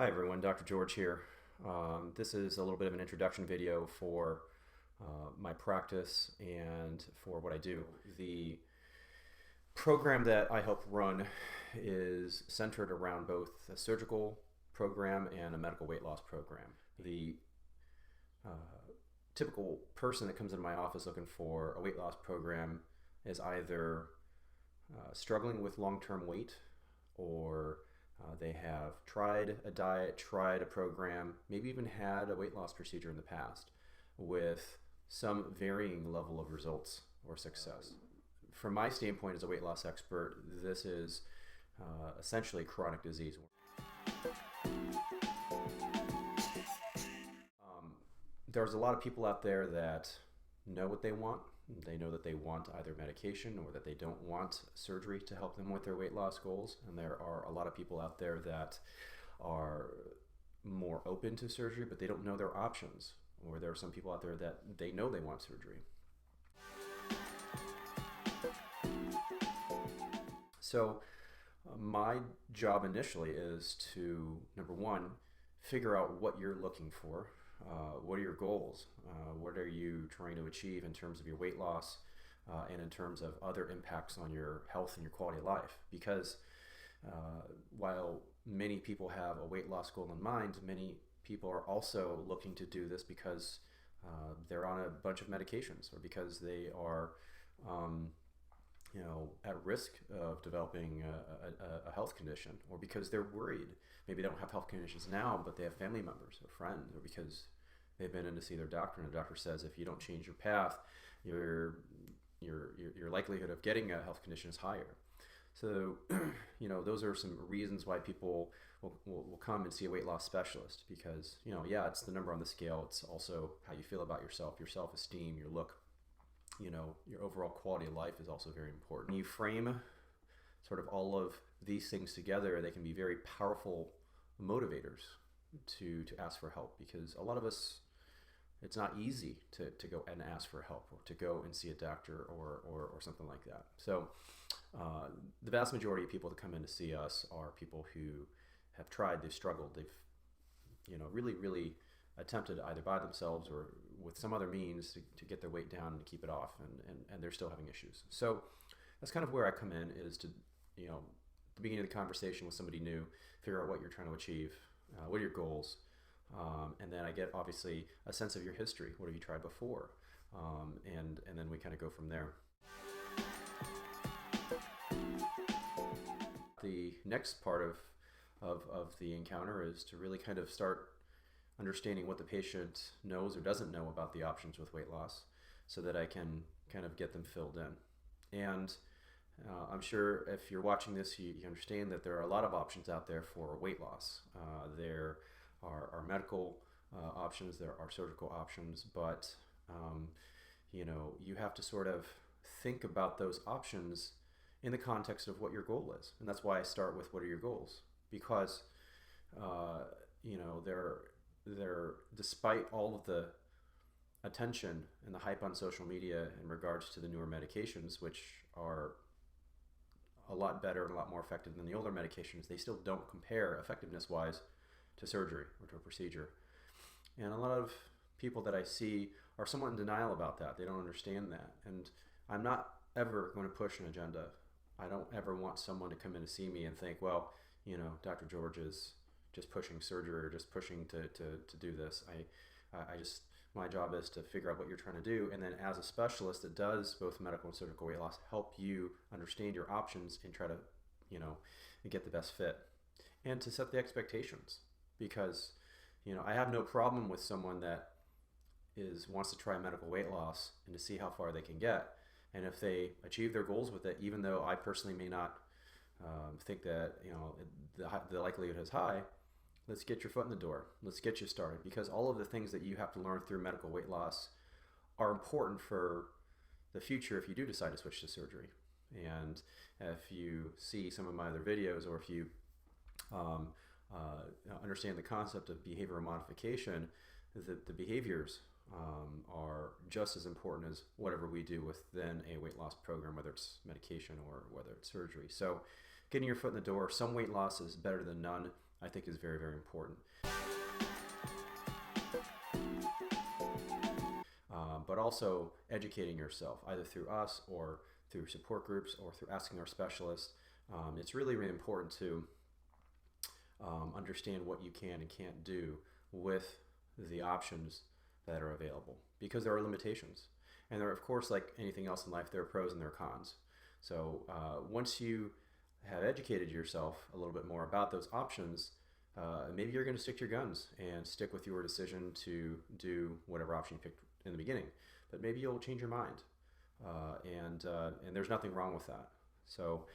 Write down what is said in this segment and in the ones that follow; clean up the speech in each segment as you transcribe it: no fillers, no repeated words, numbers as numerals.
Hi everyone, Dr. George here. This is a little bit of an introduction video for my practice and for what I do. The program that I help run is centered around both a surgical program and a medical weight loss program. The typical person that comes into my office looking for a weight loss program is either struggling with long-term weight, or they have tried a diet, tried a program, maybe even had a weight loss procedure in the past with some varying level of results or success. From my standpoint as a weight loss expert, this is essentially chronic disease. There's a lot of people out there that know what they want. They know that they want either medication or that they don't want surgery to help them with their weight loss goals. And there are a lot of people out there that are more open to surgery, but they don't know their options. Or there are some people out there that they know they want surgery. So my job initially is to, number one, figure out what you're looking for. What are your goals? What are you trying to achieve in terms of your weight loss and in terms of other impacts on your health and your quality of life? Because while many people have a weight loss goal in mind, many people are also looking to do this because they're on a bunch of medications, or because they are at risk of developing a health condition, or because they're worried. Maybe they don't have health conditions now, but they have family members or friends, or because they've been in to see their doctor and the doctor says if you don't change your path, your likelihood of getting a health condition is higher. So, those are some reasons why people will come and see a weight loss specialist, because, yeah, it's the number on the scale. It's also how you feel about yourself, your self-esteem, your look, your overall quality of life is also very important. When you frame sort of all of these things together, they can be very powerful motivators to ask for help, because a lot of us, it's not easy to go and ask for help, or to go and see a doctor or something like that. So the vast majority of people that come in to see us are people who have tried, they've struggled, they've really attempted either by themselves or with some other means to get their weight down and to keep it off, and they're still having issues. So that's kind of where I come in, is to, the beginning of the conversation with somebody new, figure out what you're trying to achieve, what are your goals, and then I get obviously a sense of your history. What have you tried before? And then we kind of go from there. The next part of the encounter is to really kind of start understanding what the patient knows or doesn't know about the options with weight loss, so that I can kind of get them filled in. And I'm sure if you're watching this, you understand that there are a lot of options out there for weight loss. There are medical options, there are surgical options, but you have to sort of think about those options in the context of what your goal is. And that's why I start with what are your goals, because despite all of the attention and the hype on social media in regards to the newer medications, which are a lot better and a lot more effective than the older medications, they still don't compare effectiveness-wise to surgery or to a procedure. And a lot of people that I see are somewhat in denial about that. They don't understand that. And I'm not ever going to push an agenda. I don't ever want someone to come in to see me and think, well, Dr. George is just pushing surgery or just pushing to do this. My job is to figure out what you're trying to do, and then as a specialist that does both medical and surgical weight loss, help you understand your options and try to, get the best fit, and to set the expectations. Because, I have no problem with someone that wants to try medical weight loss and to see how far they can get. And if they achieve their goals with it, even though I personally may not think that, the likelihood is high, let's get your foot in the door. Let's get you started, because all of the things that you have to learn through medical weight loss are important for the future if you do decide to switch to surgery. And if you see some of my other videos, or if you understand the concept of behavioral modification, the behaviors are just as important as whatever we do within a weight loss program, whether it's medication or whether it's surgery. So getting your foot in the door, some weight loss is better than none. I think is very, very important. But also educating yourself, either through us or through support groups or through asking our specialists. It's really, really important to understand what you can and can't do with the options that are available, because there are limitations. And there are, of course, like anything else in life, there are pros and there are cons. So once you have educated yourself a little bit more about those options, maybe you're going to stick to your guns and stick with your decision to do whatever option you picked in the beginning. But maybe you'll change your mind, and there's nothing wrong with that. So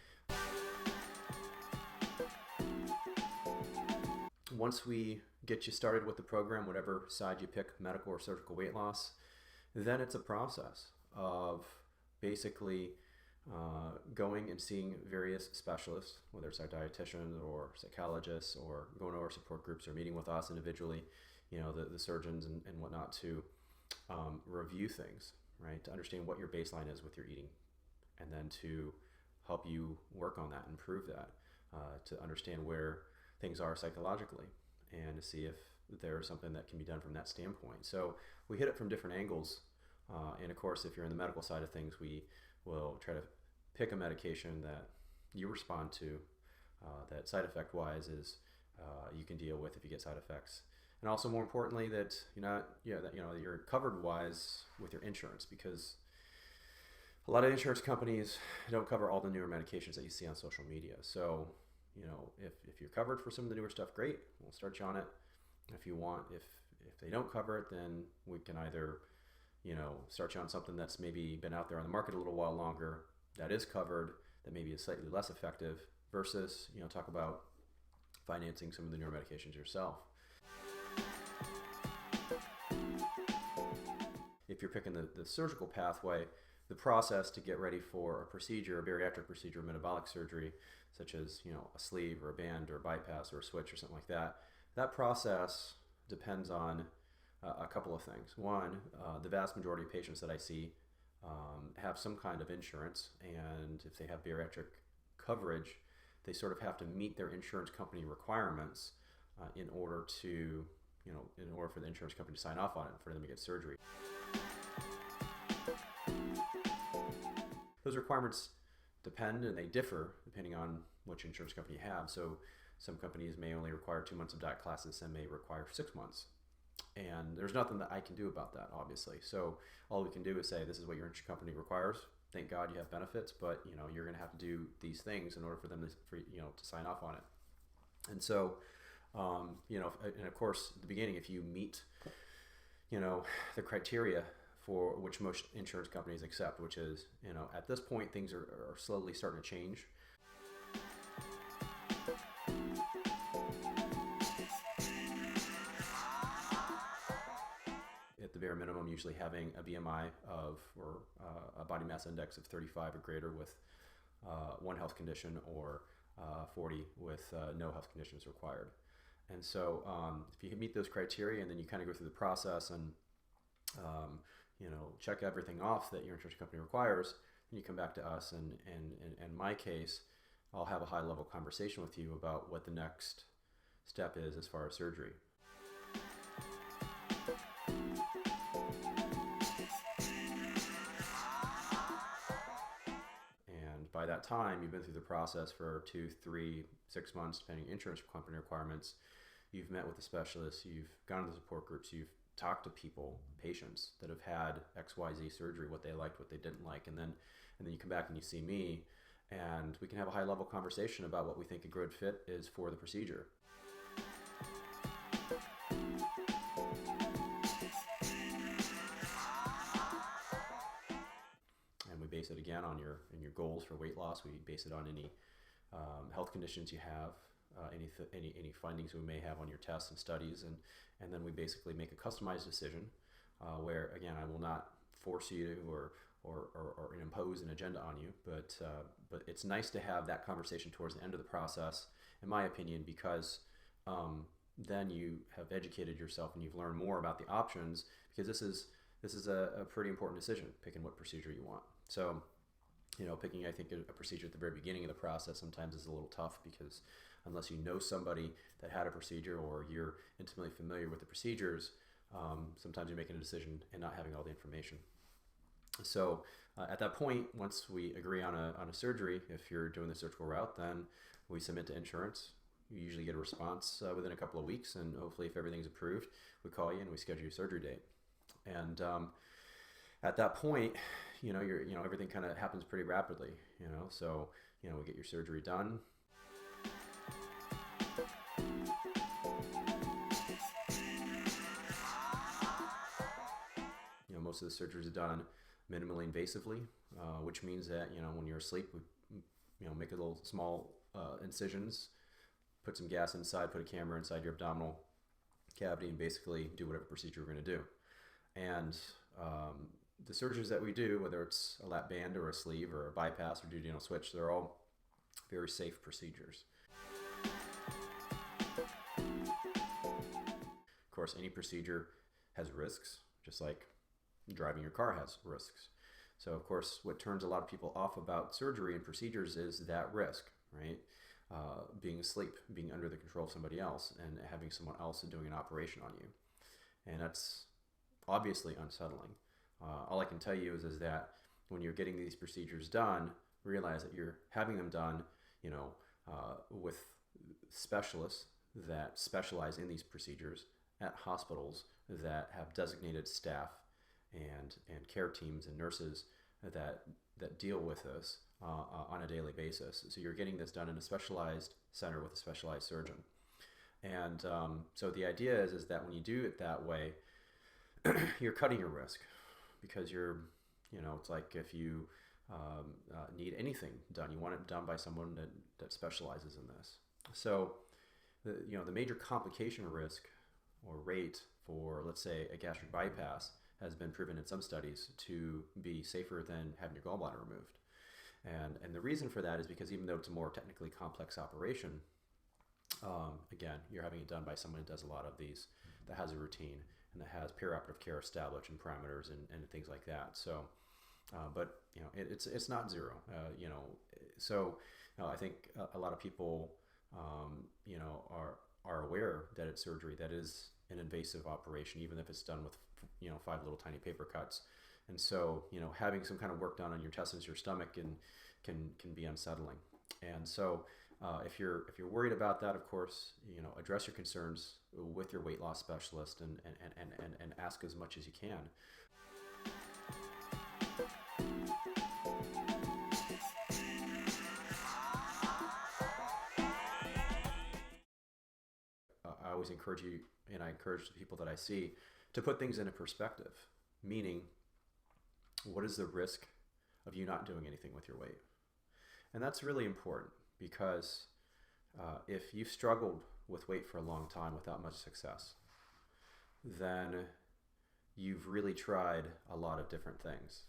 once we get you started with the program, whatever side you pick, medical or surgical weight loss, then it's a process of basically going and seeing various specialists, whether it's our dietitians or psychologists, or going to our support groups or meeting with us individually, the surgeons and whatnot, to review things, right? To understand what your baseline is with your eating, and then to help you work on that, improve that, to understand where things are psychologically, and to see if there's something that can be done from that standpoint. So we hit it from different angles. And of course, if you're in the medical side of things, we will try to pick a medication that you respond to, that side effect wise is you can deal with if you get side effects. And also, more importantly, that you're covered wise with your insurance, because a lot of insurance companies don't cover all the newer medications that you see on social media. So, if you're covered for some of the newer stuff, great, we'll start you on it. If you want, if they don't cover it, then we can either, start you on something that's maybe been out there on the market a little while longer, that is covered, that maybe is slightly less effective, versus, talk about financing some of the newer medications yourself. If you're picking the surgical pathway, the process to get ready for a procedure, a bariatric procedure, metabolic surgery, such as a sleeve or a band or a bypass or a switch or something like that, that process depends on a couple of things. One, the vast majority of patients that I see have some kind of insurance, and if they have bariatric coverage, they sort of have to meet their insurance company requirements in order for the insurance company to sign off on it for them to get surgery. Those requirements depend, and they differ depending on which insurance company you have. So some companies may only require 2 months of diet classes, some may require 6 months. And there's nothing that I can do about that, obviously. So all we can do is say, this is what your insurance company requires. Thank God you have benefits, but you're going to have to do these things in order for them to sign off on it. And so, and of course, at the beginning, if you meet, the criteria for which most insurance companies accept, which is, at this point, things are slowly starting to change. At the bare minimum, usually having a BMI or a body mass index of 35 or greater with one health condition, or 40 with no health conditions required. And so if you meet those criteria, and then you kind of go through the process and check everything off that your insurance company requires, then you come back to us, and in my case, I'll have a high level conversation with you about what the next step is as far as surgery. And by that time, you've been through the process for 2, 3, 6 months, depending on insurance company requirements. You've met with the specialists, you've gone to the support groups, you've talked to people, patients that have had XYZ surgery, what they liked, what they didn't like, and then you come back and you see me, and we can have a high level conversation about what we think a good fit is for the procedure. And we base it again on your goals for weight loss. We base it on any health conditions you have, any findings we may have on your tests and studies, and then we basically make a customized decision where, again, I will not force you or impose an agenda on you, but it's nice to have that conversation towards the end of the process, in my opinion, because then you have educated yourself and you've learned more about the options, because this is a pretty important decision, picking what procedure you want. So Picking, I think, a procedure at the very beginning of the process sometimes is a little tough, because unless you know somebody that had a procedure or you're intimately familiar with the procedures, sometimes you're making a decision and not having all the information. So at that point, once we agree on a surgery, if you're doing the surgical route, then we submit to insurance. You usually get a response within a couple of weeks, and hopefully if everything's approved, we call you and we schedule your surgery date. And at that point, everything kind of happens pretty rapidly, so, we get your surgery done. Most of the surgeries are done minimally invasively, which means that, when you're asleep, we, make a little small incisions, put some gas inside, put a camera inside your abdominal cavity, and basically do whatever procedure we're going to do. And the surgeries that we do, whether it's a lap band or a sleeve or a bypass or duodenal switch, they're all very safe procedures. Of course, any procedure has risks, just like driving your car has risks. So, of course, what turns a lot of people off about surgery and procedures is that risk, right? Being asleep, being under the control of somebody else, and having someone else doing an operation on you. And that's obviously unsettling. All I can tell you is that when you're getting these procedures done, realize that you're having them done, with specialists that specialize in these procedures at hospitals that have designated staff and care teams and nurses that deal with this on a daily basis. So you're getting this done in a specialized center with a specialized surgeon. And so the idea is that when you do it that way, you're cutting your risk, because you're, it's like if you need anything done, you want it done by someone that specializes in this. So the major complication risk or rate for, let's say, a gastric bypass has been proven in some studies to be safer than having your gallbladder removed. And the reason for that is because even though it's a more technically complex operation, again, you're having it done by someone who does a lot of these, that has a routine and that has perioperative care established and parameters and things like that. So, but it's not zero. So I think a lot of people, are aware that it's surgery that is an invasive operation, even if it's done with 5 little tiny paper cuts. And so, having some kind of work done on your intestines, your stomach can be unsettling. And so, if you're worried about that, of course, address your concerns with your weight loss specialist and ask as much as you can. I always encourage you, and I encourage the people that I see, to put things into perspective, meaning, what is the risk of you not doing anything with your weight? And that's really important, because if you've struggled with weight for a long time without much success, then you've really tried a lot of different things.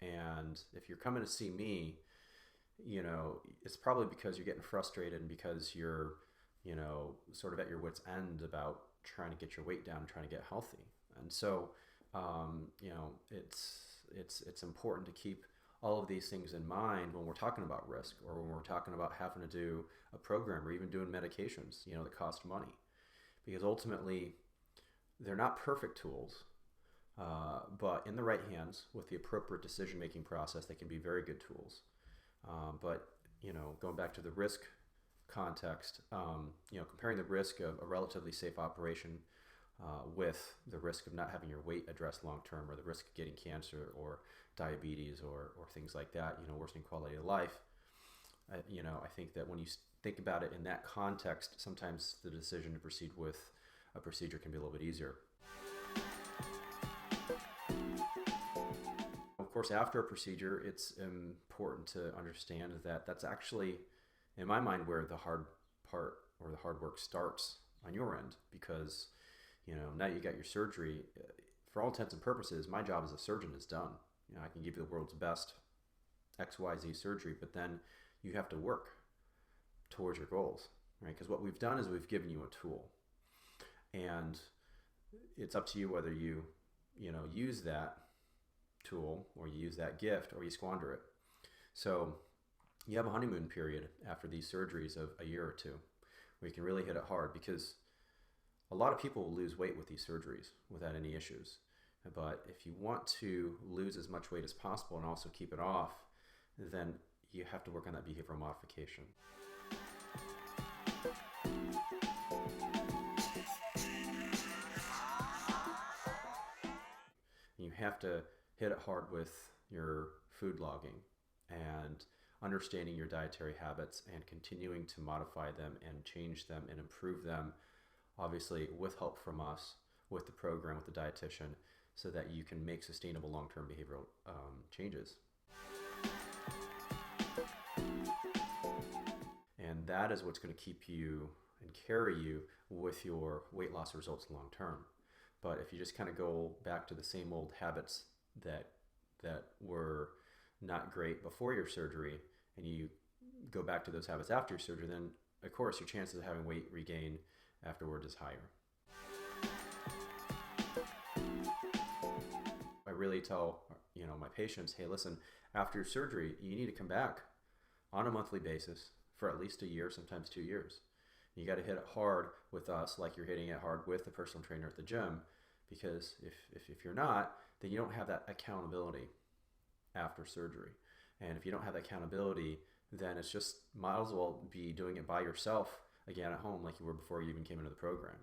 And if you're coming to see me, it's probably because you're getting frustrated and because you're, sort of at your wit's end about trying to get your weight down and trying to get healthy. And so, it's important to keep all of these things in mind when we're talking about risk, or when we're talking about having to do a program, or even doing medications, that cost money, because ultimately they're not perfect tools, but in the right hands with the appropriate decision-making process, they can be very good tools. But going back to the risk context, comparing the risk of a relatively safe operation with the risk of not having your weight addressed long-term, or the risk of getting cancer or diabetes or things like that, worsening quality of life, I think that when you think about it in that context, sometimes the decision to proceed with a procedure can be a little bit easier. Of course, after a procedure, it's important to understand that that's actually, in my mind, where the hard part or the hard work starts on your end, because now you got your surgery. For all intents and purposes, my job as a surgeon is done. I can give you the world's best XYZ surgery, but then you have to work towards your goals, right? Because what we've done is we've given you a tool, and it's up to you whether you use that tool, or you use that gift, or you squander it. So you have a honeymoon period after these surgeries of a year or two where you can really hit it hard, because a lot of people will lose weight with these surgeries without any issues. But if you want to lose as much weight as possible and also keep it off, then you have to work on that behavioral modification. You have to hit it hard with your food logging and understanding your dietary habits and continuing to modify them and change them and improve them, obviously with help from us, with the program, with the dietitian, so that you can make sustainable long-term behavioral changes. And that is what's going to keep you and carry you with your weight loss results long-term. But if you just kind of go back to the same old habits that were not great before your surgery, and you go back to those habits after your surgery, then of course your chances of having weight regain afterwards is higher. I really tell my patients, hey, listen, after your surgery, you need to come back on a monthly basis for at least a year, sometimes 2 years. You got to hit it hard with us like you're hitting it hard with the personal trainer at the gym, because if you're not, then you don't have that accountability after surgery. And if you don't have that accountability, then it's just might as well be doing it by yourself again at home like you were before you even came into the program.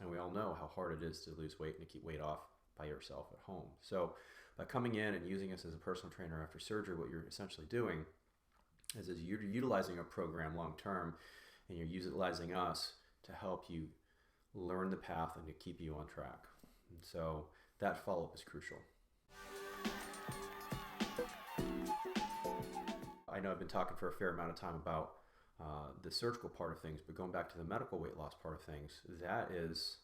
And we all know how hard it is to lose weight and to keep weight off by yourself at home. So by coming in and using us as a personal trainer after surgery, what you're essentially doing is you're utilizing a program long term, and you're utilizing us to help you learn the path and to keep you on track. And so that follow-up is crucial. I know I've been talking for a fair amount of time about the surgical part of things, but going back to the medical weight loss part of things, that is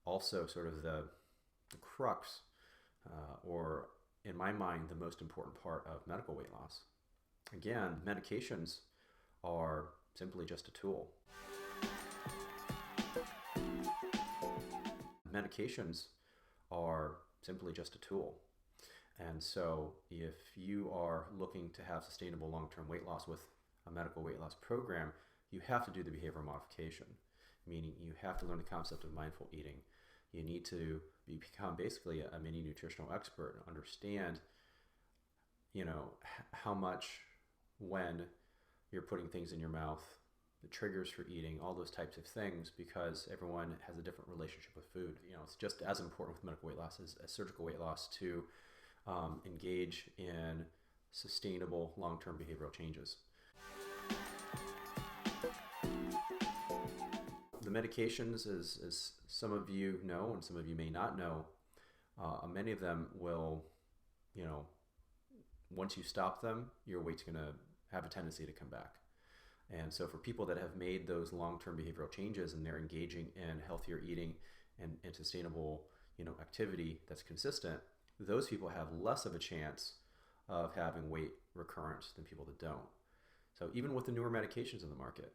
also sort of the crux, or in my mind, the most important part of medical weight loss. Again, medications are simply just a tool. Medications are simply just a tool. And so if you are looking to have sustainable long-term weight loss with a medical weight loss program, you have to do the behavioral modification, meaning you have to learn the concept of mindful eating. You need to become basically a mini nutritional expert and understand, how much, when you're putting things in your mouth, the triggers for eating, all those types of things, because everyone has a different relationship with food. It's just as important with medical weight loss as surgical weight loss to engage in sustainable long-term behavioral changes. The medications, as some of you know and some of you may not know, many of them will, once you stop them, your weight's going to have a tendency to come back. And so for people that have made those long-term behavioral changes and they're engaging in healthier eating and sustainable, activity that's consistent, those people have less of a chance of having weight recurrence than people that don't. So even with the newer medications in the market,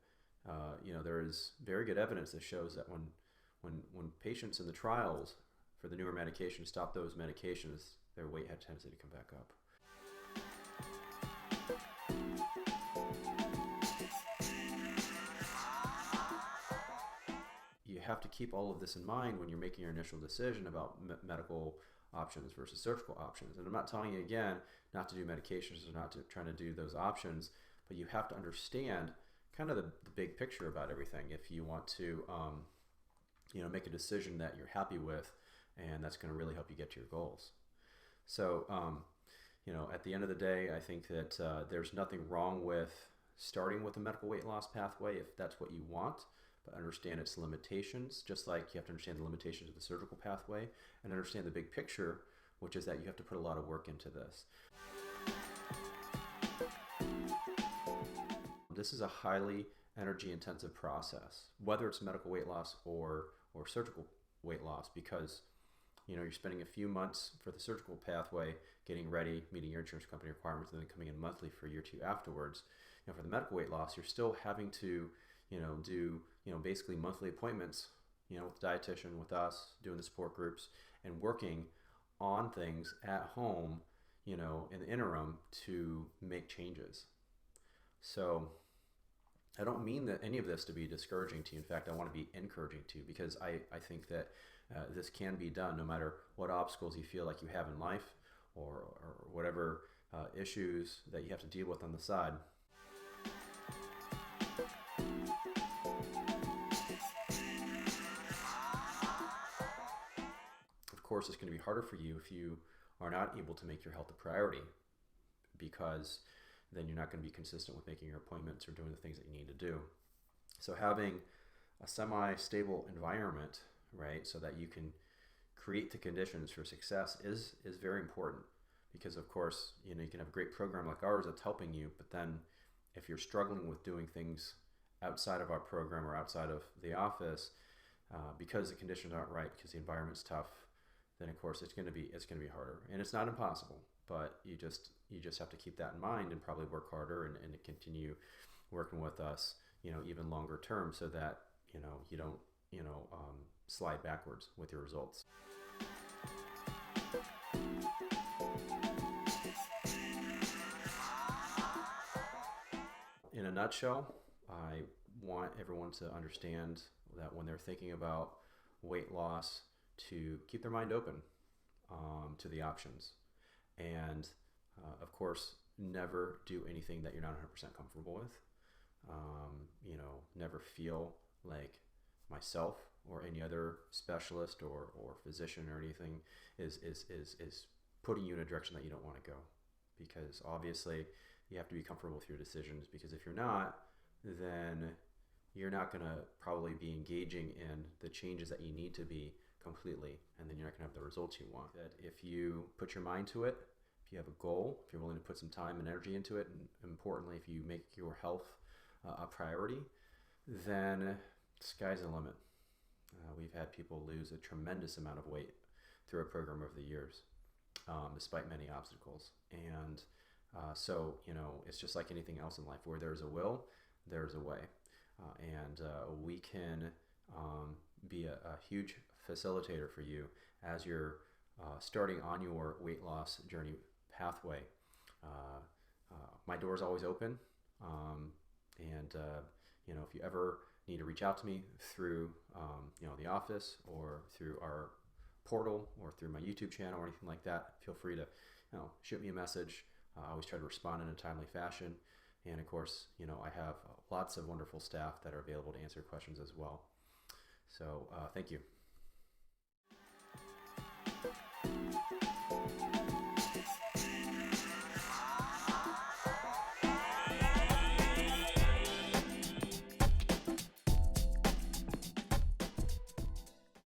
there is very good evidence that shows that when patients in the trials for the newer medications stop those medications, their weight had a tendency to come back up. You have to keep all of this in mind when you're making your initial decision about medical options versus surgical options. And I'm not telling you, again, not to do medications or not to trying to do those options, but you have to understand kind of the big picture about everything if you want to make a decision that you're happy with, and that's going to really help you get to your goals. So at the end of the day, I think that there's nothing wrong with starting with a medical weight loss pathway if that's what you want, but understand its limitations, just like you have to understand the limitations of the surgical pathway and understand the big picture, which is that you have to put a lot of work into this. This is a highly energy intensive process, whether it's medical weight loss or surgical weight loss, because you're spending a few months for the surgical pathway getting ready, meeting your insurance company requirements, and then coming in monthly for year 2 afterwards. For the medical weight loss, you're still having to do basically monthly appointments with the dietitian, with us, doing the support groups and working on things at home in the interim to make changes. So I don't mean that any of this to be discouraging to you. In fact, I want to be encouraging to you, because I think that this can be done no matter what obstacles you feel like you have in life, or whatever issues that you have to deal with on the side. Of course, it's going to be harder for you if you are not able to make your health a priority, because then you're not going to be consistent with making your appointments or doing the things that you need to do. So having a semi-stable environment, right, so that you can create the conditions for success is very important. Because of course, you can have a great program like ours that's helping you, but then if you're struggling with doing things outside of our program or outside of the office, because the conditions aren't right, because the environment's tough, then of course it's going to be harder. And it's not impossible, but you just have to keep that in mind and probably work harder and continue working with us, even longer term, so that you don't slide backwards with your results. In a nutshell, I want everyone to understand that when they're thinking about weight loss, to keep their mind open to the options. And of course, never do anything that you're not 100% comfortable with. Never feel like myself or any other specialist or physician or anything is putting you in a direction that you don't want to go. Because obviously you have to be comfortable with your decisions, because if you're not, then you're not going to probably be engaging in the changes that you need to be completely, and then you're not going to have the results you want. That if you put your mind to it, if you have a goal, if you're willing to put some time and energy into it, and importantly, if you make your health a priority, then sky's the limit. We've had people lose a tremendous amount of weight through a program over the years, despite many obstacles. And so, it's just like anything else in life. Where there's a will, there's a way. And we can be a huge facilitator for you as you're starting on your weight loss journey pathway. My door is always open. And if you ever need to reach out to me through the office, or through our portal, or through my YouTube channel or anything like that, feel free to shoot me a message. I always try to respond in a timely fashion. And of course, I have lots of wonderful staff that are available to answer questions as well. So thank you.